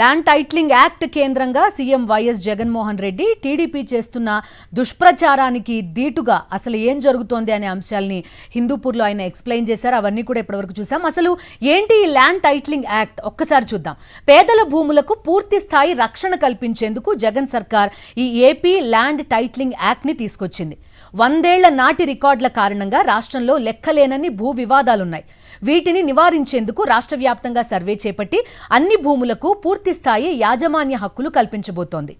Land titling act కేంద్రంగా CM YS Jaganmohan Reddy TDP చేస్తున్న దుష్ప్రచారానికి దీటుగా అసలు ఏం జరుగుతోంది అనే అంశాలని హిందూపూర్లో ఆయన ఎక్స్ప్లెయిన్ చేశారు. అవన్నీ కూడా ఇప్పటివరకు చూసాం. అసలు ఏంటి ఈ ల్యాండ్ టైటిలింగ్ యాక్ట్ ఒక్కసారి చూద్దాం. పేదల భూములకు పూర్తి స్థాయి రక్షణ కల్పించేందుకు జగన్ సర్కార్ ఈ ఏపీ ల్యాండ్ టైటిలింగ్ యాక్ట్ ని తీసుకొచ్చింది. 100 ఏళ్ల నాటి రికార్డుల కారణంగా రాష్ట్రంలో లెక్కలేనన్ని భూ వివాదాలున్నాయి. వీటిని నివారించేందుకు రాష్ట్ర వ్యాప్తంగా సర్వే చేపట్టి అన్ని భూములకు పూర్తి స్థాయి యాజమాన్య హక్కులు కల్పించబోతోంది.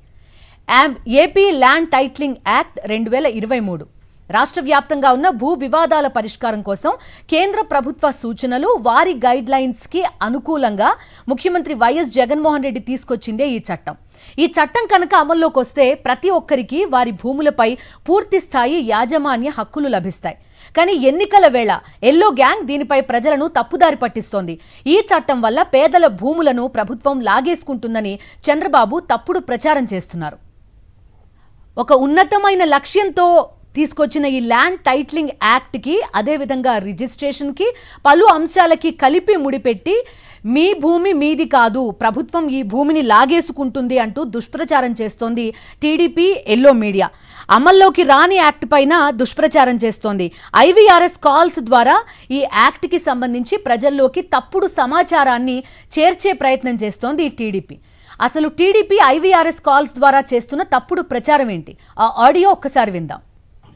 ఏపీ ల్యాండ్ టైటిలింగ్ యాక్ట్ 2023 రాష్ట్ర వ్యాప్తంగా ఉన్న భూ వివాదాల పరిష్కారం కోసం కేంద్ర ప్రభుత్వ సూచనలు, వారి గైడ్ లైన్స్ కి అనుకూలంగా ముఖ్యమంత్రి వైఎస్ జగన్మోహన్ రెడ్డి తీసుకొచ్చిందే ఈ చట్టం. ఈ చట్టం కనుక అమల్లోకి వస్తే ప్రతి ఒక్కరికి వారి భూములపై పూర్తి స్థాయి యాజమాన్య హక్కులు లభిస్తాయి. కానీ ఎన్నికల వేళ ఎల్లో గ్యాంగ్ దీనిపై ప్రజలను తప్పుదారి పట్టిస్తోంది. ఈ చట్టం వల్ల పేదల భూములను ప్రభుత్వం లాగేసుకుంటుందని చంద్రబాబు తప్పుడు ప్రచారం చేస్తున్నారు. ఒక ఉన్నతమైన లక్ష్యంతో తీసుకొచ్చిన ఈ ల్యాండ్ టైటిలింగ్ యాక్ట్కి, అదేవిధంగా రిజిస్ట్రేషన్కి, పలు అంశాలకి కలిపి ముడిపెట్టి మీ భూమి మీది కాదు, ప్రభుత్వం ఈ భూమిని లాగేసుకుంటుంది అంటూ దుష్ప్రచారం చేస్తోంది టీడీపీ ఎల్లో మీడియా. అమల్లోకి రాని యాక్ట్ పైన దుష్ప్రచారం చేస్తోంది. IVRS కాల్స్ ద్వారా ఈ యాక్ట్కి సంబంధించి ప్రజల్లోకి తప్పుడు సమాచారాన్ని చేర్చే ప్రయత్నం చేస్తోంది ఈ టీడీపీ. అసలు టీడీపీ IVRS కాల్స్ ద్వారా చేస్తున్న తప్పుడు ప్రచారం ఏంటి? ఆ ఆడియో ఒక్కసారి విందాం.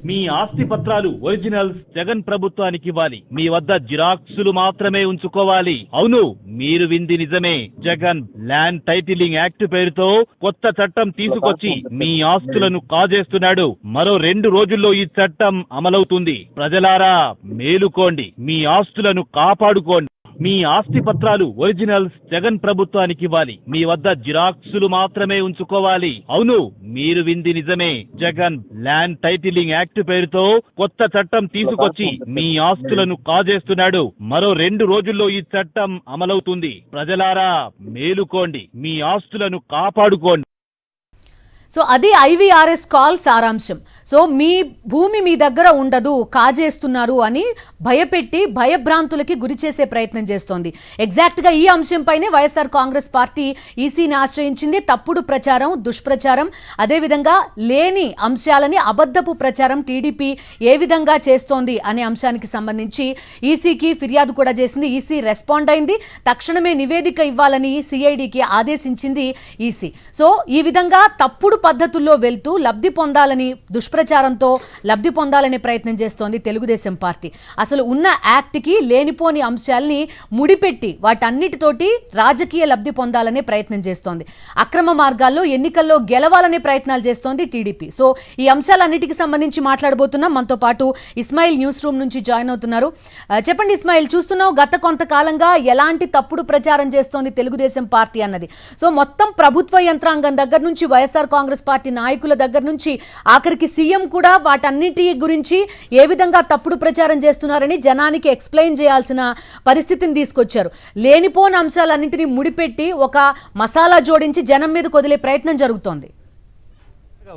మీ ఆస్తి పత్రాలు ఒరిజినల్స్ జగన్ ప్రభుత్వానికి ఇవ్వాలి. మీ వద్ద జిరాక్సులు మాత్రమే ఉంచుకోవాలి. అవును, మీరు వింది నిజమే. జగన్ ల్యాండ్ టైటిలింగ్ యాక్ట్ పేరుతో కొత్త చట్టం తీసుకొచ్చి మీ ఆస్తులను కాజేస్తున్నాడు. మరో 2 రోజుల్లో ఈ చట్టం అమలవుతుంది. ప్రజలారా మేలుకోండి, మీ ఆస్తులను కాపాడుకోండి. మీ ఆస్తి పత్రాలు ఒరిజినల్స్ జగన్ ప్రభుత్వానికి ఇవ్వాలి. మీ వద్ద జిరాక్సులు మాత్రమే ఉంచుకోవాలి. అవును, మీరు వింది నిజమే. జగన్ ల్యాండ్ టైటిలింగ్ యాక్ట్ పేరుతో కొత్త చట్టం తీసుకొచ్చి మీ ఆస్తులను కాజేస్తున్నాడు. మరో 2 రోజుల్లో ఈ చట్టం అమలవుతుంది. ప్రజలారా మేలుకోండి, మీ ఆస్తులను కాపాడుకోండి. సో అది IVRS కాల్ సారాంశం. సో మీ భూమి మీ దగ్గర ఉండదు, కాజేస్తున్నారు అని భయపెట్టి భయభ్రాంతులకి గురి చేసే ప్రయత్నం చేస్తోంది. ఎగ్జాక్ట్గా ఈ అంశంపైనే వైఎస్ఆర్ కాంగ్రెస్ పార్టీ ఈసీని ఆశ్రయించింది. తప్పుడు ప్రచారం, దుష్ప్రచారం, అదేవిధంగా లేని అంశాలని అబద్ధపు ప్రచారం టీడీపీ ఏ విధంగా చేస్తోంది అనే అంశానికి సంబంధించి ఈసీకి ఫిర్యాదు కూడా చేసింది. ఈసీ రెస్పాండ్ అయింది. తక్షణమే నివేదిక ఇవ్వాలని సిఐడికి ఆదేశించింది ఈసీ. సో ఈ విధంగా తప్పుడు పద్ధతుల్లో వెళ్తూ లబ్ధి పొందాలని, దుష్ప్రచారంతో లబ్ధి పొందాలనే ప్రయత్నం చేస్తోంది తెలుగుదేశం పార్టీ. అసలు ఉన్న యాక్ట్కి లేనిపోని అంశాలని ముడిపెట్టి వాటన్నిటితోటి రాజకీయ లబ్ధి పొందాలనే ప్రయత్నం చేస్తోంది. అక్రమ మార్గాల్లో ఎన్నికల్లో గెలవాలనే ప్రయత్నాలు చేస్తోంది టీడీపీ. సో ఈ అంశాలన్నిటికి సంబంధించి మాట్లాడబోతున్నాం. మనతో పాటు ఇస్మాయిల్ న్యూస్ రూమ్ నుంచి జాయిన్ అవుతున్నారు. చెప్పండి ఇస్మాయిల్, చూస్తున్నావు గత కొంతకాలంగా ఎలాంటి తప్పుడు ప్రచారం చేస్తోంది తెలుగుదేశం పార్టీ అన్నది. సో మొత్తం ప్రభుత్వ యంత్రాంగం దగ్గర నుంచి వైఎస్ఆర్ కాంగ్రెస్ పార్టీ నాయకుల దగ్గర నుంచి ఆఖరికి సీఎం కూడా వాటన్నిటి గురించి ఏ విధంగా తప్పుడు ప్రచారం చేస్తున్నారని జనానికి ఎక్స్ప్లెయిన్ చేయాల్సిన పరిస్థితిని తీసుకొచ్చారు. లేనిపోని అంశాలన్నింటినీ ముడిపెట్టి ఒక మసాలా జోడించి జనం మీద కొదిలే ప్రయత్నం జరుగుతోంది.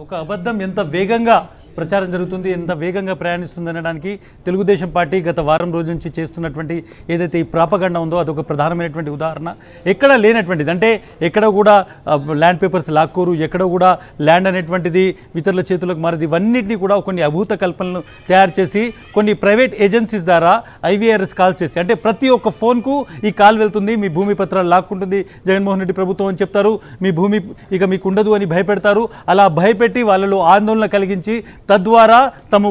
ఒక అబద్ధం ఎంత వేగంగా ప్రచారం జరుగుతుంది, ఎంత వేగంగా ప్రయాణిస్తుంది అనడానికి తెలుగుదేశం పార్టీ గత వారం రోజుల నుంచి చేస్తున్నటువంటి ఏదైతే ఈ ప్రాపగండా ఉందో అదొక ప్రధానమైనటువంటి ఉదాహరణ. ఎక్కడ లేనటువంటిది, అంటే ఎక్కడ కూడా ల్యాండ్ పేపర్స్ లాక్కోరు, ఎక్కడ కూడా ల్యాండ్ అనేటువంటిది ఇతరుల చేతులకు మారది. ఇవన్నింటినీ కూడా కొన్ని అభూత కల్పనలు తయారు చేసి కొన్ని ప్రైవేట్ ఏజెన్సీస్ ద్వారా IVRS కాల్స్ చేసి, అంటే ప్రతి ఒక్క ఫోన్కు ఈ కాల్ వెళ్తుంది, మీ భూమి పత్రాలు లాక్కుంటుంది జగన్మోహన్ రెడ్డి ప్రభుత్వం అని చెప్తారు, మీ భూమి ఇక మీకు ఉండదు అని భయపెడతారు. అలా భయపెట్టి వాళ్ళలో ఆందోళన కలిగించి తద్వారా తమ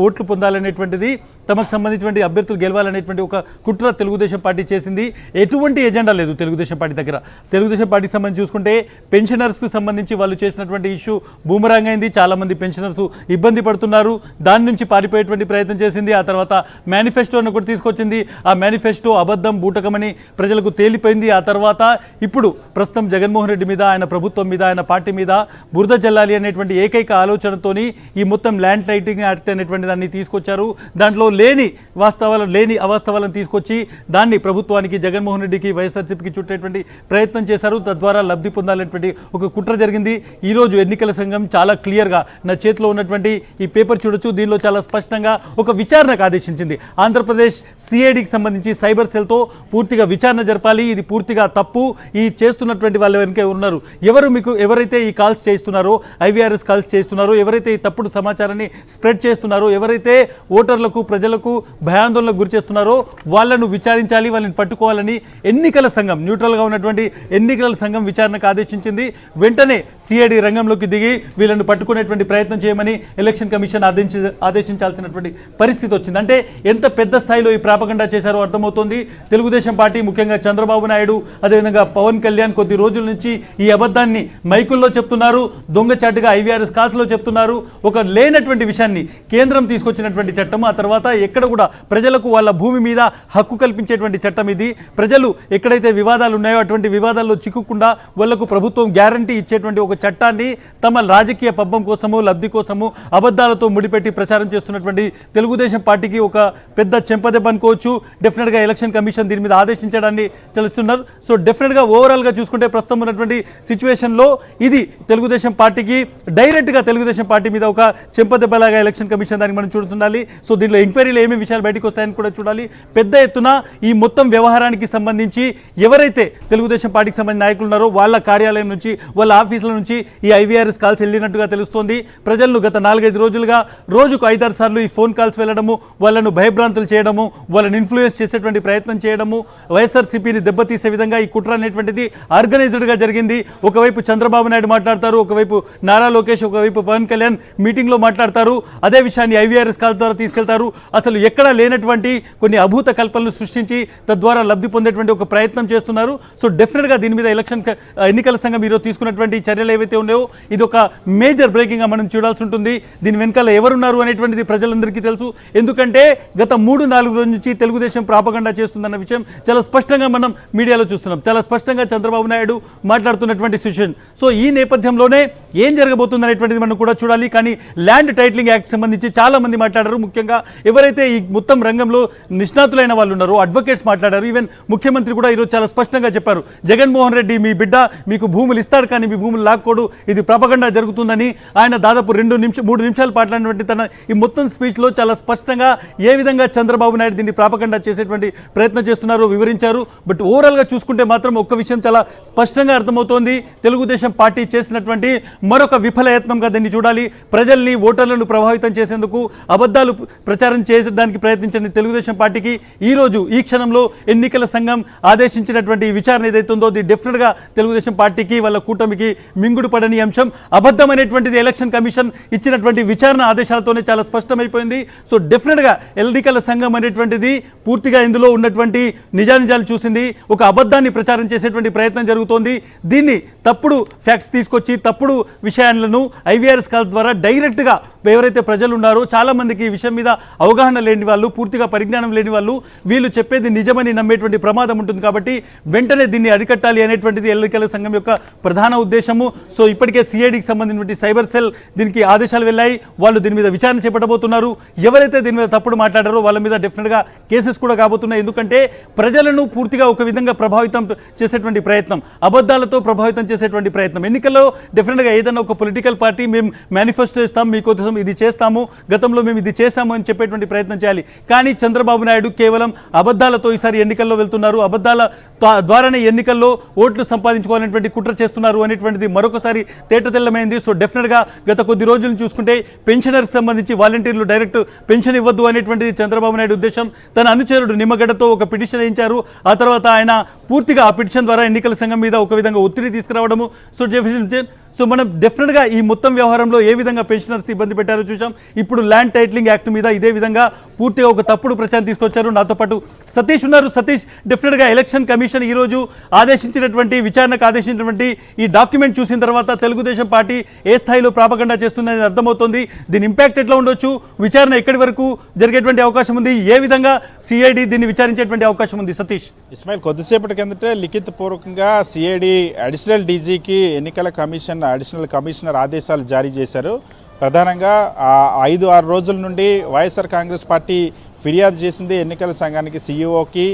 ఓట్లు పొందాలనేటువంటిది, తమకు సంబంధించినటువంటి అభ్యర్థులు గెలవాలనేటువంటి ఒక కుట్ర తెలుగుదేశం పార్టీ చేసింది. ఎటువంటి ఎజెండా లేదు తెలుగుదేశం పార్టీ దగ్గర. తెలుగుదేశం పార్టీకి సంబంధించి చూసుకుంటే పెన్షనర్స్కు సంబంధించి వాళ్ళు చేసినటువంటి ఇష్యూ బూమరాంగ్ అయింది. చాలామంది పెన్షనర్స్ ఇబ్బంది పడుతున్నారు. దాని నుంచి పారిపోయేటువంటి ప్రయత్నం చేసింది. ఆ తర్వాత మేనిఫెస్టోను కూడా తీసుకొచ్చింది. ఆ మేనిఫెస్టో అబద్ధం, బూటకమని ప్రజలకు తేలిపోయింది. ఆ తర్వాత ఇప్పుడు ప్రస్తుతం జగన్మోహన్ రెడ్డి మీద, ఆయన ప్రభుత్వం మీద, ఆయన పార్టీ మీద బురద జల్లాలి అనేటువంటి ఏకైక ఆలోచనతోని ఈ మొత్తం ల్యాండ్ టైటిలింగ్ యాక్ట్ అనేటువంటి దాన్ని తీసుకొచ్చారు. దాంట్లో లేని అవాస్తవాలను తీసుకొచ్చి దాన్ని ప్రభుత్వానికి, జగన్మోహన్ రెడ్డికి, వైఎస్ఆర్సీపీకి చుట్టేటువంటి ప్రయత్నం చేశారు. తద్వారా లబ్ధి పొందాలనేటువంటి ఒక కుట్ర జరిగింది. ఈరోజు ఎన్నికల సంఘం చాలా క్లియర్గా నా చేతిలో ఉన్నటువంటి ఈ పేపర్ చూడొచ్చు. దీనిలో చాలా స్పష్టంగా ఒక విచారణకు ఆదేశించింది. ఆంధ్రప్రదేశ్ సిఐడికి సంబంధించి సైబర్ సెల్తో పూర్తిగా విచారణ జరపాలి. ఇది పూర్తిగా తప్పు. ఈ చేస్తున్నటువంటి వాళ్ళు వెనుక ఉన్నారు, ఎవరైతే ఈ కాల్స్ చేస్తున్నారో, IVRS కాల్స్ చేస్తున్నారో, ఎవరైతే ఈ తప్పుడు సమాచారాన్ని స్ప్రెడ్ చేస్తున్నారో, ఎవరైతే ఓటర్లకు, ప్రజలకు భయాందోళనకు గురి చేస్తున్నారో వాళ్ళను విచారించాలి, వాళ్ళని పట్టుకోవాలని ఎన్నికల సంఘం, న్యూట్రల్గా ఉన్నటువంటి ఎన్నికల సంఘం విచారణకు ఆదేశించింది. వెంటనే సిఐడి రంగంలోకి దిగి వీళ్ళను పట్టుకునేటువంటి ప్రయత్నం చేయమని ఎలక్షన్ కమిషన్ ఆదేశించాల్సినటువంటి పరిస్థితి వచ్చింది. అంటే ఎంత పెద్ద స్థాయిలో ఈ ప్రాపగండా చేశారో అర్థమవుతోంది. తెలుగుదేశం పార్టీ, ముఖ్యంగా చంద్రబాబు నాయుడు, అదేవిధంగా పవన్ కళ్యాణ్ కొద్ది రోజుల నుంచి ఈ అబద్ధాన్ని మైకుల్లో చెప్తున్నారు, దొంగచాటుగా IVRS కాల్స్లో చెప్తున్నారు. ఒక లేనటువంటి విషయాన్ని కేంద్రం తీసుకొచ్చినటువంటి చట్టం, ఆ తర్వాత ఎక్కడ కూడా ప్రజలకు వాళ్ళ భూమి మీద హక్కు కల్పించేటువంటి చట్టం ఇది. ప్రజలు ఎక్కడైతే వివాదాలు ఉన్నాయో అటువంటి వివాదాల్లో చిక్కుకుండా వాళ్లకు ప్రభుత్వం గ్యారంటీ ఇచ్చేటువంటి ఒక చట్టాన్ని తమ రాజకీయ పబ్బం కోసము, లబ్ధి కోసము అబద్ధాలతో ముడిపెట్టి ప్రచారం చేస్తున్నటువంటి తెలుగుదేశం పార్టీకి ఒక పెద్ద చెంపదెబ్బ అనుకోవచ్చు. డెఫినెట్గా ఎలక్షన్ కమిషన్ దీని మీద ఆదేశించడాన్ని తెలుస్తున్నారు. సో డెఫినెట్గా ఓవరాల్గా చూసుకుంటే ప్రస్తుతం ఉన్నటువంటి సిచ్యువేషన్లో ఇది తెలుగుదేశం పార్టీకి డైరెక్ట్గా తెలుగుదేశం పార్టీ మీద ఒక చెంపదెబ్బలాగా ఎలక్షన్ కమిషన్ దానికి మనం చూడాలి. సో దీనిలో ఎంక్వైరీలో ఏమేమి విషయాలు బయటకు వస్తాయని కూడా చూడాలి. పెద్ద ఎత్తున ఈ మొత్తం వ్యవహారానికి సంబంధించి ఎవరైతే తెలుగుదేశం పార్టీకి సంబంధించిన నాయకులు ఉన్నారో వాళ్ళ కార్యాలయం నుంచి, వాళ్ళ ఆఫీసుల నుంచి ఈ IVRS కాల్స్ వెళ్ళినట్టుగా తెలుస్తోంది. ప్రజలను గత 4-5 రోజులుగా రోజుకు 5-6 సార్లు ఈ ఫోన్ కాల్స్ వెళ్ళడము, వాళ్ళను భయభ్రాంతులు చేయడము, వాళ్ళని ఇన్ఫ్లుయెన్స్ చేసేటువంటి ప్రయత్నం చేయడము, వైఎస్ఆర్సీపీని దెబ్బతీసే విధంగా ఈ కుట్ర అనేటువంటిది ఆర్గనైజ్డ్గా జరిగింది. ఒకవైపు చంద్రబాబు నాయుడు మాట్లాడతారు, ఒకవైపు నారా లోకేష్, ఒకవైపు పవన్ కళ్యాణ్ మీటింగ్లో మాట్లాడతారు. అదే విషయాన్ని IVRS కాల్స్ ద్వారా తీసుకెళ్తారు. అసలు ఎక్కడా లేనటువంటి కొన్ని అభూత కల్పనలు సృష్టించి తద్వారా లబ్ధి పొందేటువంటి ఒక ప్రయత్నం చేస్తున్నారు. సో డెఫినెట్గా దీని మీద ఎన్నికల సంఘం ఈరోజు తీసుకున్నటువంటి చర్యలు ఏవైతే ఉన్నాయో ఇది ఒక మేజర్ బ్రేకింగ్గా మనం చూడాల్సి ఉంటుంది. దీని వెనకాల ఎవరున్నారు అనేటువంటిది ప్రజలందరికీ తెలుసు. ఎందుకంటే గత 3-4 రోజుల నుంచి తెలుగుదేశం ప్రాపగండా చేస్తుందన్న విషయం చాలా స్పష్టంగా మనం మీడియాలో చూస్తున్నాం. చాలా స్పష్టంగా చంద్రబాబు నాయుడు మాట్లాడుతున్నటువంటి సిచ్యువేషన్. సో ఈ నేపథ్యంలోనే ఏం జరగబోతుంది అనేటువంటిది మనం కూడా చూడాలి. కానీ ల్యాండ్ టైటిలింగ్ యాక్ట్ సంబంధించి చాలా మంది మాట్లాడారు. ముఖ్యంగా ఎవరైతే ఈ మొత్తం రంగంలో నిష్ణాతులైన వాళ్ళు ఉన్నారో, అడ్వకేట్స్ మాట్లాడారు. ఈవెన్ ముఖ్యమంత్రి కూడా ఈరోజు చాలా స్పష్టంగా చెప్పారు, జగన్మోహన్ రెడ్డి మీ బిడ్డ మీకు భూములు ఇస్తాడు కానీ మీ భూములు లాక్కోడు, ఇది ప్రాపగండా జరుగుతుందని ఆయన దాదాపు 3 నిమిషాలు మాట్లాడినటువంటి తన ఈ మొత్తం స్పీచ్లో చాలా స్పష్టంగా ఏ విధంగా చంద్రబాబు నాయుడు దీన్ని ప్రాపగండా చేసేటువంటి ప్రయత్నం చేస్తున్నారో వివరించారు. బట్ ఓవరాల్గా చూసుకుంటే మాత్రం ఒక్క విషయం చాలా స్పష్టంగా అర్థమవుతోంది, తెలుగుదేశం పార్టీ చేసినటువంటి మరొక విఫలయత్నంగా దీన్ని చూడాలి. ప్రజల్ని, ఓటర్లను ప్రభావితం చేసేందుకు అబద్ధాలు ప్రచారం చేసేదానికి ప్రయత్నించిన తెలుగుదేశం పార్టీకి ఈరోజు ఈ క్షణంలో ఎన్నికల సంఘం ఆదేశించినటువంటి విచారణ ఏదైతే ఉందో ఇది డెఫినెట్గా తెలుగుదేశం పార్టీకి, వాళ్ళ కూటమికి మింగుడు పడని అంశం. అబద్ధమైనటువంటిది ఎలక్షన్ కమిషన్ ఇచ్చినటువంటి విచారణ ఆదేశాలతోనే చాలా స్పష్టమైపోయింది. సో డెఫినెట్గా ఎన్నికల సంఘం అనేటువంటిది పూర్తిగా ఇందులో ఉన్నటువంటి నిజానిజాలు చూసింది. ఒక అబద్ధాన్ని ప్రచారం చేసేటువంటి ప్రయత్నం జరుగుతోంది. దీన్ని తప్పుడు ఫ్యాక్ట్స్ తీసుకొచ్చి తప్పుడు విషయాలను IVRS కాల్స్ ద్వారా డైరెక్ట్గా ఎవరైతే ప్రజలు ఉన్నారో, చాలామందికి ఈ విషయం మీద అవగాహన లేని వాళ్ళు, పూర్తిగా పరిజ్ఞానం లేని వాళ్ళు, వీళ్ళు చెప్పేది నిజమని నమ్మేటువంటి ప్రమాదం ఉంటుంది. కాబట్టి వెంటనే దీన్ని అరికట్టాలి అనేటువంటిది ఎన్నికల సంఘం యొక్క ప్రధాన ఉద్దేశము. సో ఇప్పటికే సిఐడికి సంబంధించినటువంటి సైబర్ సెల్ దీనికి ఆదేశాలు వెళ్ళాయి. వాళ్ళు దీని మీద విచారణ చేపట్టబోతున్నారు. ఎవరైతే దీని మీద తప్పుడు మాట్లాడారో వాళ్ళ మీద డెఫినెట్గా కేసెస్ కూడా కాబోతున్నాయి. ఎందుకంటే ప్రజలను పూర్తిగా ఒక విధంగా ప్రభావితం చేసేటువంటి ప్రయత్నం, అబద్ధాలతో ప్రభావితం చేసేటువంటి ప్రయత్నం. ఎన్నికల్లో డెఫినెట్గా ఏదైనా ఒక పొలిటికల్ పార్టీ మేము మేనిఫెస్టో ఇస్తాం, మీకోసం ఇది చేస్తాము, గతంలో మేము ఇది చేశాము అని చెప్పేటువంటి ప్రయత్నం చేయాలి. కానీ చంద్రబాబు నాయుడు కేవలం అబద్ధాలతో ఈసారి ఎన్నికల్లో వెళ్తున్నారు, అబద్ధాల ద్వారానే ఎన్నికల్లో ఓట్లు సంపాదించుకోవాలనేటువంటి కుట్ర చేస్తున్నారు అనేటువంటిది మరొకసారి తేటతెల్లమైంది. సో డెఫినెట్గా గత కొద్ది రోజులను చూసుకుంటే పెన్షనర్కి సంబంధించి వాలంటీర్లు డైరెక్ట్ పెన్షన్ ఇవ్వద్దు అనేటువంటిది చంద్రబాబు నాయుడు ఉద్దేశం. తన అనుచరుడు నిమ్మగడ్డతో ఒక పిటిషన్ వేయించారు. ఆ తర్వాత ఆయన పూర్తిగా ఆ పిటిషన్ ద్వారా ఎన్నికల సంఘం మీద ఒక విధంగా ఒత్తిడి తీసుకురావడము. సో మనం డెఫినెట్గా ఈ మొత్తం వ్యవహారంలో ఏ విధంగా పెన్షనర్స్ ఇబ్బంది పెట్టారో చూసాం. ఇప్పుడు ల్యాండ్ టైటిలింగ్ యాక్ట్ మీద ఇదే విధంగా పూర్తిగా ఒక తప్పుడు ప్రచారం తీసుకొచ్చారు. నాతో పాటు సతీష్ ఉన్నారు. సతీష్, డెఫినెట్గా ఎలక్షన్ కమిషన్ ఈరోజు విచారణకు ఆదేశించినటువంటి ఈ డాక్యుమెంట్ చూసిన తర్వాత తెలుగుదేశం పార్టీ ఏ స్థాయిలో ప్రాపగండా చేస్తుందని అర్థమవుతోంది. దీని ఇంపాక్ట్ ఎట్లా ఉండొచ్చు, విచారణ ఎక్కడి వరకు జరిగేటువంటి అవకాశం ఉంది, ఏ విధంగా సిఐడి దీన్ని విచారించేటువంటి అవకాశం ఉంది? సతీష్. ఇస్మాయిల్, కొద్దిసేపటి కిందటే లిఖిత పూర్వకంగా సిఐడి అడిషనల్ డీజీకి ఎన్నికల కమిషన్ అడిషనల్ కమిషనర్ ఆదేశాలు జారీ చేశారు. ప్రధానంగా 5-6 రోజుల నుండి వైఎస్ఆర్ కాంగ్రెస్ పార్టీ ఫిర్యాదు చేసింది ఎన్నికల సంఘానికి, సీఈఓకి.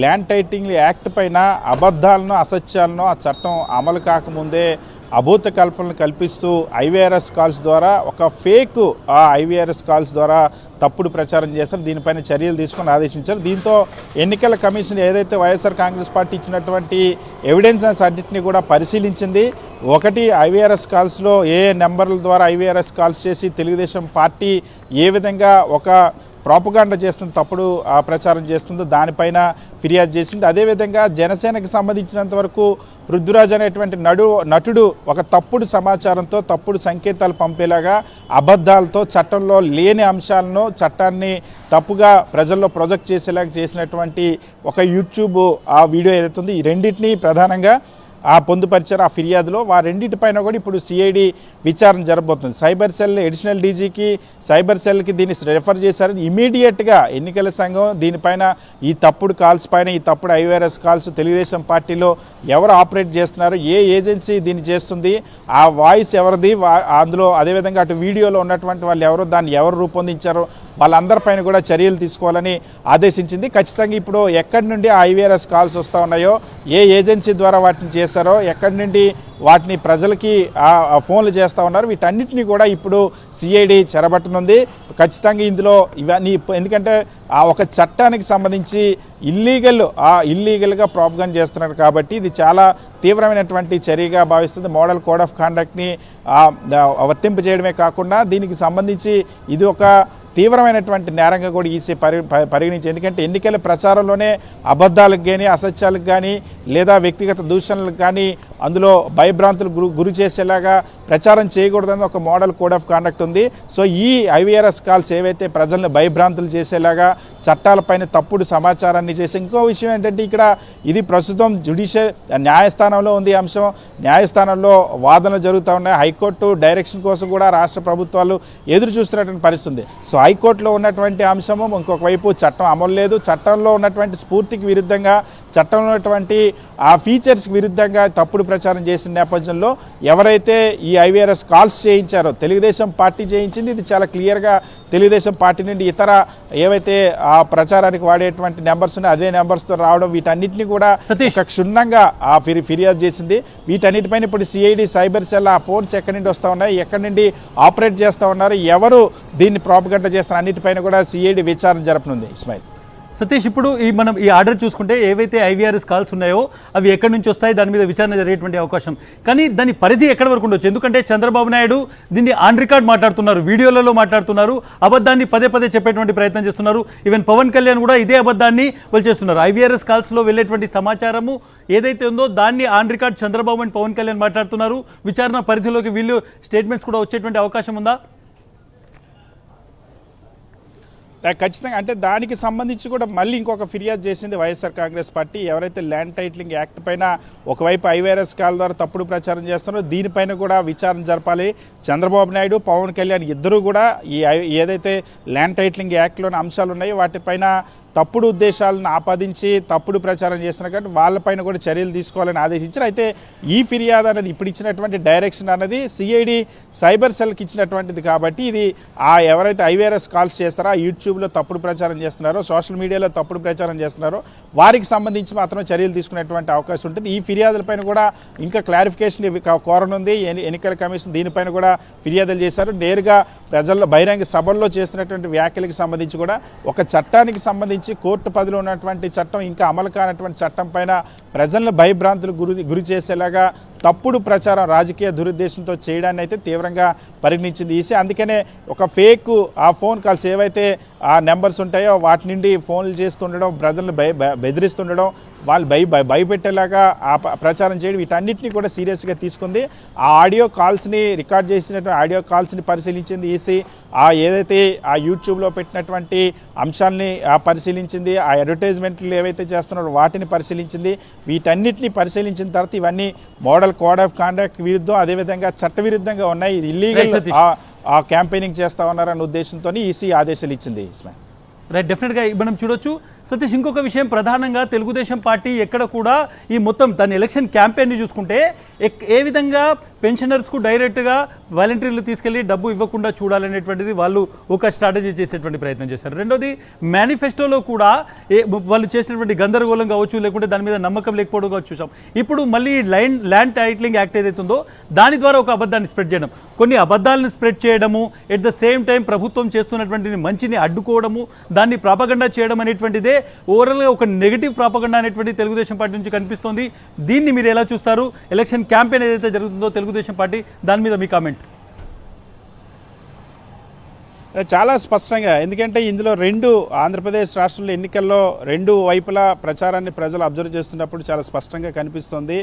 ల్యాండ్ టైటిలింగ్ యాక్ట్ పైన అబద్ధాలను, అసత్యాలను ఆ చట్టం అమలు కాకముందే అభూత కల్పనలు కల్పిస్తూ ఐవీఆర్ఎస్ కాల్స్ ద్వారా ఒక ఫేక్ ఐవీఆర్ఎస్ కాల్స్ ద్వారా తప్పుడు ప్రచారం చేస్తారు. దీనిపైన చర్యలు తీసుకొని ఆదేశించారు. దీంతో ఎన్నికల కమిషన్ ఏదైతే వైఎస్ఆర్ కాంగ్రెస్ పార్టీ ఇచ్చినటువంటి ఎవిడెన్సెస్ అన్నింటినీ కూడా పరిశీలించింది. ఒకటి, ఐవీఆర్ఎస్ కాల్స్లో ఏ నెంబర్ల ద్వారా ఐవీఆర్ఎస్ కాల్స్ చేసి తెలుగుదేశం పార్టీ ఏ విధంగా ఒక ప్రాపగాండా చేస్తుంది, తప్పుడు ప్రచారం చేస్తుందో దానిపైన ఫిర్యాదు చేసింది. అదేవిధంగా జనసేనకు సంబంధించినంత వరకు పృథ్వీరాజ్ అనేటువంటి నటుడు ఒక తప్పుడు సమాచారంతో, తప్పుడు సంకేతాలు పంపేలాగా అబద్ధాలతో, చట్టంలో లేని అంశాలను చట్టాన్ని తప్పుగా ప్రజల్లో ప్రొజెక్ట్ చేసేలాగా చేసినటువంటి ఒక యూట్యూబ్ ఆ వీడియో ఏదైతే ఉంది, ఈ రెండింటినీ ప్రధానంగా పొందుపరిచారు ఆ ఫిర్యాదులో. రెండింటిపైన కూడా ఇప్పుడు సిఐడి విచారణ జరగబోతుంది. సైబర్ సెల్ అడిషనల్ డీజీకి, సైబర్ సెల్కి దీన్ని రెఫర్ చేశారు. ఇమీడియట్గా ఎన్నికల సంఘం దీనిపైన, ఈ తప్పుడు కాల్స్ పైన, ఈ తప్పుడు ఐవీఆర్ఎస్ కాల్స్ తెలుగుదేశం పార్టీలో ఎవరు ఆపరేట్ చేస్తున్నారు, ఏ ఏజెన్సీ దీన్ని చేస్తుంది, ఆ వాయిస్ ఎవరిది, అందులో అదేవిధంగా అటు వీడియోలో ఉన్నటువంటి వాళ్ళు ఎవరు, దాన్ని ఎవరు రూపొందించారో వాళ్ళందరిపైన కూడా చర్యలు తీసుకోవాలని ఆదేశించింది. ఖచ్చితంగా ఇప్పుడు ఎక్కడి నుండి ఆ ఐవీఆర్ఎస్ కాల్స్ వస్తూ ఉన్నాయో, ఏ ఏజెన్సీ ద్వారా వాటిని చేశారో, ఎక్కడి నుండి వాటిని ప్రజలకి ఫోన్లు చేస్తూ ఉన్నారు, వీటన్నిటిని కూడా ఇప్పుడు సిఐడి చెరబట్టనుంది. ఖచ్చితంగా ఇందులో ఇవన్నీ, ఎందుకంటే ఒక చట్టానికి సంబంధించి ఇల్లీగల్గా ప్రాపగండా చేస్తున్నారు కాబట్టి ఇది చాలా తీవ్రమైనటువంటి చర్యగా భావిస్తుంది. మోడల్ కోడ్ ఆఫ్ కాండక్ట్ని వర్తింపు చేయడమే కాకుండా దీనికి సంబంధించి ఇది ఒక తీవ్రమైనటువంటి నేరంగా కూడా ఈసీ పరిగణించి, ఎందుకంటే ఎన్నికల ప్రచారంలోనే అబద్ధాలకు కానీ, అసత్యాలకు కానీ, లేదా వ్యక్తిగత దూషణలకు కానీ, అందులో భయభ్రాంతులకు గురి చేసేలాగా ప్రచారం చేయకూడదని ఒక మోడల్ కోడ్ ఆఫ్ కాండక్ట్ ఉంది. సో ఈ ఐవీఆర్ఎస్ కాల్స్ ఏవైతే ప్రజలను భయభ్రాంతులు చేసేలాగా చట్టాలపైన తప్పుడు సమాచారాన్ని చేసి, ఇంకో విషయం ఏంటంటే ఇక్కడ ఇది ప్రస్తుతం జ్యుడిషియల్ న్యాయస్థానంలో ఉంది అంశం. న్యాయస్థానంలో వాదనలు జరుగుతూ ఉన్నాయి. హైకోర్టు డైరెక్షన్ కోసం కూడా రాష్ట్ర ప్రభుత్వాలు ఎదురు చూస్తున్నటువంటి పరిస్థితుంది. సో హైకోర్టులో ఉన్నటువంటి అంశము, ఇంకొక వైపు చట్టం అమలు లేదు, చట్టంలో ఉన్నటువంటి స్ఫూర్తికి విరుద్ధంగా, చట్టంలో ఉన్నటువంటి ఆ ఫీచర్స్కి విరుద్ధంగా తప్పుడు ప్రచారం చేసిన నేపథ్యంలో ఎవరైతే ఈ ఐవీఆర్ఎస్ కాల్స్ చేయించారో, తెలుగుదేశం పార్టీ చేయించింది, ఇది చాలా క్లియర్గా తెలుగుదేశం పార్టీ నుండి ఇతర ఏవైతే ఆ ప్రచారానికి వాడేటువంటి నెంబర్స్ ఉన్నాయి అదే నెంబర్స్తో రావడం, వీటన్నిటిని కూడా క్షుణ్ణంగా ఫిర్యాదు చేసింది. వీటన్నిటిపైన ఇప్పుడు సిఐడి, సైబర్ సెల్ ఆ ఫోన్స్ ఎక్కడి నుండి వస్తూ ఉన్నాయి, ఎక్కడి నుండి ఆపరేట్ చేస్తూ ఉన్నారు, ఎవరు దీన్ని ప్రాపగండా చేస్తున్నారు, అన్నిటిపైన కూడా సిఐడి విచారణ జరపనుంది. ఇస్మాయిల్. సతీష్, ఇప్పుడు మనం ఈ ఆర్డర్ చూసుకుంటే ఏవైతే ఐవీఆర్ఎస్ కాల్స్ ఉన్నాయో అవి ఎక్కడి నుంచి వస్తాయి, దాని మీద విచారణ జరిగేటువంటి అవకాశం, కానీ దాని పరిధి ఎక్కడి వరకు ఉండొచ్చు? ఎందుకంటే చంద్రబాబు నాయుడు దీన్ని ఆన్ రికార్డ్ మాట్లాడుతున్నారు, వీడియోలలో మాట్లాడుతున్నారు, అబద్ధాన్ని పదే పదే చెప్పేటువంటి ప్రయత్నం చేస్తున్నారు. ఈవెన్ పవన్ కళ్యాణ్ కూడా ఇదే అబద్ధాన్ని వాళ్ళు చేస్తున్నారు. ఐవీఆర్ఎస్ కాల్స్లో వెళ్ళేటువంటి సమాచారము ఏదైతే ఉందో దాన్ని on record Chandrababu and Pawan Kalyan మాట్లాడుతున్నారు. విచారణ పరిధిలోకి వీళ్ళు స్టేట్మెంట్స్ కూడా వచ్చేటువంటి అవకాశం ఉందా? ఖచ్చితంగా, అంటే దానికి సంబంధించి కూడా మళ్ళీ ఇంకొక ఫిర్యాదు చేసింది వైఎస్ఆర్ కాంగ్రెస్ పార్టీ. ఎవరైతే ల్యాండ్ టైటిలింగ్ యాక్ట్ పైన ఒకవైపు ఐవీఆర్ఎస్ కాల్ ద్వారా తప్పుడు ప్రచారం చేస్తున్నారో దీనిపైన కూడా విచారణ జరపాలి. చంద్రబాబు నాయుడు, పవన్ కళ్యాణ్ ఇద్దరూ కూడా ఏదైతే ల్యాండ్ టైటిలింగ్ యాక్ట్లోని అంశాలు ఉన్నాయో వాటిపైన తప్పుడు ఉద్దేశాలను ఆపాదించి తప్పుడు ప్రచారం చేస్తున్నారు కాబట్టి వాళ్ళపైన కూడా చర్యలు తీసుకోవాలని ఆదేశించారు. అయితే ఈ ఫిర్యాదు అనేది ఇప్పుడు ఇచ్చినటువంటి డైరెక్షన్ అనేది సిఐడి సైబర్ సెల్కి ఇచ్చినటువంటిది కాబట్టి ఇది ఎవరైతే ఐవీఆర్ఎస్ కాల్స్ చేస్తారో, ఆ యూట్యూబ్లో తప్పుడు ప్రచారం చేస్తున్నారో, సోషల్ మీడియాలో తప్పుడు ప్రచారం చేస్తున్నారో వారికి సంబంధించి మాత్రం చర్యలు తీసుకునేటువంటి అవకాశం ఉంటుంది. ఈ ఫిర్యాదులపైన కూడా ఇంకా క్లారిఫికేషన్ కోరనుంది ఎన్నికల కమిషన్. దీనిపైన కూడా ఫిర్యాదులు చేశారు. నేరుగా ప్రజల్లో బహిరంగ సభల్లో చేస్తున్నటువంటి వ్యాఖ్యలకు సంబంధించి కూడా ఒక చట్టానికి సంబంధించి కోర్టు పరిధిలో ఉన్నటువంటి చట్టం, ఇంకా అమలు కానటువంటి చట్టం పైన ప్రజలను భయభ్రాంతులకు గురి చేసేలాగా తప్పుడు ప్రచారం రాజకీయ దురుద్దేశంతో చేయడాన్ని అయితే తీవ్రంగా పరిగణించింది ఈసీ. అందుకనే ఒక ఫేక్ ఆ ఫోన్ కాల్స్ ఏవైతే ఆ నెంబర్స్ ఉంటాయో వాటి నుండి ఫోన్లు చేస్తుండడం, ప్రజలను బెదిరిస్తుండడం, వాళ్ళు భయపెట్టేలాగా ఆ ప్రచారం చేయడం, వీటన్నిటిని కూడా సీరియస్గా తీసుకుంది. ఆ ఆడియో కాల్స్ని రికార్డ్ చేసినటువంటి ఆడియో కాల్స్ని పరిశీలించింది ఈసీ. ఏదైతే ఆ యూట్యూబ్లో పెట్టినటువంటి అంశాలని పరిశీలించింది, ఆ అడ్వర్టైజ్మెంట్లు ఏవైతే చేస్తున్నారో వాటిని పరిశీలించింది. వీటన్నిటిని పరిశీలించిన తర్వాత ఇవన్నీ మోడల్ కోడ్ ఆఫ్ కాండక్ట్ విరుద్ధం, అదేవిధంగా చట్టవిరుద్ధంగా ఉన్నాయి, ఇది ఇల్లీగల్ ఆ క్యాంపెయినింగ్ చేస్తా ఉన్నారన్న ఉద్దేశంతో ఈసీ ఆదేశాలు ఇచ్చింది. రైట్, డెఫినెట్గా మనం చూడొచ్చు. సతీష్, ఇంకొక విషయం ప్రధానంగా తెలుగుదేశం పార్టీ ఎక్కడ కూడా ఈ మొత్తం తన ఎలక్షన్ క్యాంపెయిన్ని చూసుకుంటే ఏ విధంగా పెన్షనర్స్కు డైరెక్ట్గా వాలంటీర్లు తీసుకెళ్లి డబ్బు ఇవ్వకుండా చూడాలనేటువంటిది వాళ్ళు ఒక స్ట్రాటజీ చేసేటువంటి ప్రయత్నం చేశారు. రెండోది మేనిఫెస్టోలో కూడా వాళ్ళు చేసినటువంటి గందరగోళం కావచ్చు, లేకుంటే దాని మీద నమ్మకం లేకపోవడం కావచ్చు చూసాం. ఇప్పుడు మళ్ళీ ల్యాండ్ టైటిలింగ్ యాక్ట్ ఏదైతే ఉందో దాని ద్వారా ఒక అబద్ధాన్ని స్ప్రెడ్ చేయడం, కొన్ని అబద్ధాలను స్ప్రెడ్ చేయడము, ఎట్ ద సేమ్ టైం ప్రభుత్వం చేస్తున్నటువంటి మంచిని అడ్డుకోవడము, దాన్ని ప్రాపగండా చేయడం అనేటువంటిదే ఓవరాల్గా ఒక నెగిటివ్ ప్రాపగండా అనేటువంటి తెలుగుదేశం పార్టీ నుంచి కనిపిస్తోంది. దీన్ని మీరు ఎలా చూస్తారు? ఎలక్షన్ క్యాంపెయిన్ ఏదైతే జరుగుతుందో తెలుగుదేశం పార్టీ, దాని మీద మీ కామెంట్. చాలా స్పష్టంగా, ఎందుకంటే ఇందులో ఆంధ్రప్రదేశ్ రాష్ట్రంలో ఎన్నికల్లో రెండు వైపులా ప్రచారాన్ని ప్రజలు అబ్జర్వ్ చేస్తున్నప్పుడు చాలా స్పష్టంగా కనిపిస్తుంది.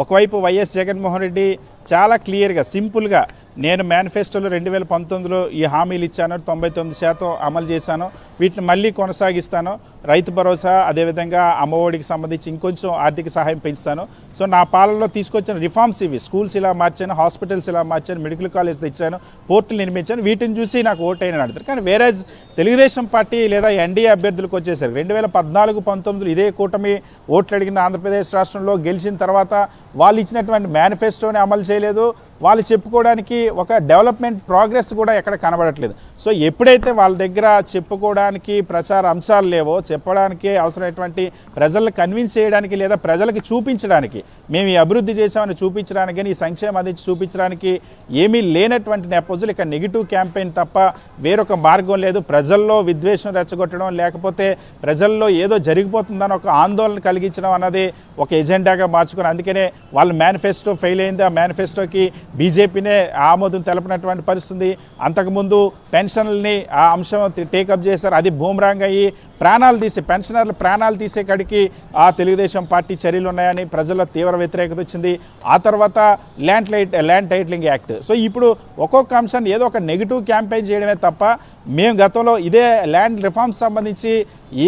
ఒకవైపు వైఎస్ జగన్మోహన్ రెడ్డి చాలా క్లియర్గా, సింపుల్గా, నేను మేనిఫెస్టోలో 2019లో ఈ హామీలు ఇచ్చాను, 99% అమలు చేశాను, వీటిని మళ్ళీ కొనసాగిస్తాను, రైతు భరోసా అదేవిధంగా అమ్మఒడికి సంబంధించి ఇంకొంచెం ఆర్థిక సహాయం పెంచుతాను, సో నా పాలనలో తీసుకొచ్చిన రిఫార్మ్స్ ఇవి, స్కూల్స్ ఇలా మార్చాను, హాస్పిటల్స్ ఇలా మార్చాను, మెడికల్ కాలేజ్ తెచ్చాను, పోర్టులు నిర్మించాను, వీటిని చూసి నాకు ఓటైన అడుగుతారు. కానీ వేరేజ్ తెలుగుదేశం పార్టీ లేదా ఎన్డీఏ అభ్యర్థులకు వచ్చేసరికి 2014-19 ఇదే కూటమి ఓట్లు అడిగింది ఆంధ్రప్రదేశ్ రాష్ట్రంలో. గెలిచిన తర్వాత వాళ్ళు ఇచ్చినటువంటి మేనిఫెస్టోని అమలు చేయలేదు, వాళ్ళు చెప్పుకోవడానికి ఒక డెవలప్మెంట్ ప్రోగ్రెస్ కూడా ఎక్కడ కనబడట్లేదు. సో ఎప్పుడైతే వాళ్ళ దగ్గర చెప్పుకోవడానికి ప్రచార అంశాలు లేవో, చెప్పడానికి అవసరమైనటువంటి ప్రజలను కన్విన్స్ చేయడానికి లేదా ప్రజలకు చూపించడానికి, మేము ఈ అభివృద్ధి చేసామని చూపించడానికి కానీ ఈ సంక్షేమం అందించి చూపించడానికి ఏమీ లేనటువంటి నేపథ్యంలో ఇక నెగిటివ్ క్యాంపెయిన్ తప్ప వేరొక మార్గం లేదు. ప్రజల్లో విద్వేషం రెచ్చగొట్టడం, లేకపోతే ప్రజల్లో ఏదో జరిగిపోతుందని ఒక ఆందోళన కలిగించడం అన్నది ఒక ఎజెండాగా మార్చుకుని, అందుకనే వాళ్ళ మేనిఫెస్టో ఫెయిల్ అయింది. ఆ మేనిఫెస్టోకి బీజేపీనే ఆమోదం తెలపనటువంటి పరిస్థితి. అంతకుముందు పెన్షన్లని ఆ అంశం టేకప్ చేశారు, అది బూమరాంగ్ అయ్యి పెన్షనర్లు ప్రాణాలు తీసే కాడికి ఆ తెలుగుదేశం పార్టీ చర్యలు ఉన్నాయని ప్రజల్లో తీవ్ర వ్యతిరేకత వచ్చింది. ఆ తర్వాత ల్యాండ్ టైటిలింగ్ యాక్ట్. సో ఇప్పుడు ఒక్కొక్క అంశాన్ని ఏదో ఒక నెగిటివ్ క్యాంపెయిన్ చేయడమే తప్ప, మేము గతంలో ఇదే ల్యాండ్ రిఫార్మ్స్ సంబంధించి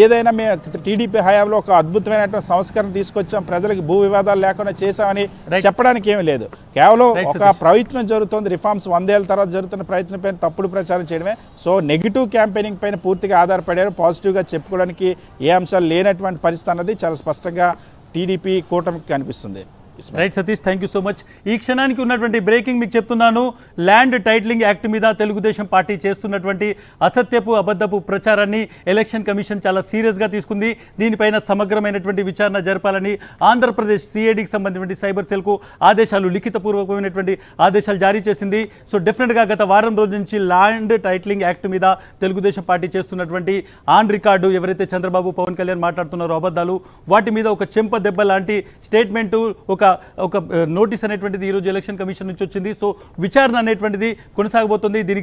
ఏదైనా మేము టీడీపీ హయాంలో ఒక అద్భుతమైనటువంటి సంస్కరణ తీసుకొచ్చాం, ప్రజలకు భూ వివాదాలు లేకుండా చేశామని చెప్పడానికి ఏమీ లేదు. కేవలం ఒక ప్రయత్నం జరుగుతుంది, రిఫార్మ్స్ 100 ఏళ్ళ తర్వాత జరుగుతున్న ప్రయత్నం పైన తప్పుడు ప్రచారం చేయడమే. సో నెగిటివ్ క్యాంపెయినింగ్ పైన పూర్తిగా ఆధారపడారు. పాజిటివ్గా చెప్పుకోవడానికి ఏ అంశాలు లేనటువంటి పరిస్థితి అన్నది చాలా స్పష్టంగా టీడీపీ కూటమికి కనిపిస్తుంది. Right Satish, thank you so much. ఈ క్షణానికి ఉన్నటువంటి బ్రేకింగ్ మీకు చెప్తున్నాను. ల్యాండ్ టైటిలింగ్ యాక్ట్ మీద తెలుగుదేశం పార్టీ చేస్తున్నటువంటి అసత్యపు అబద్ధపు ప్రచారాన్ని ఎలక్షన్ కమిషన్ చాలా సీరియస్గా తీసుకుంది. దీనిపైన సమగ్రమైనటువంటి విచారణ జరపాలని ఆంధ్రప్రదేశ్ సిఐడికి సంబంధించిన సైబర్ సెల్కు ఆదేశాలు, లిఖితపూర్వకమైనటువంటి ఆదేశాలు జారీ చేసింది. సో డెఫినెట్గా గత వారం రోజు నుంచి ల్యాండ్ టైటిలింగ్ యాక్ట్ మీద తెలుగుదేశం పార్టీ చేస్తున్నటువంటి ఆన్ రికార్డు, ఎవరైతే చంద్రబాబు, పవన్ కళ్యాణ్ మాట్లాడుతున్నారో అబద్ధాలు, వాటి మీద ఒక చెంప దెబ్బ లాంటి స్టేట్మెంటు, ఒక నోటీస్ అనేటువంటిది ఈరోజు ఎలక్షన్ కమిషన్ నుంచి వచ్చింది. సో విచారణ అనేటువంటిది కొనసాగబోతుంది. దీనికి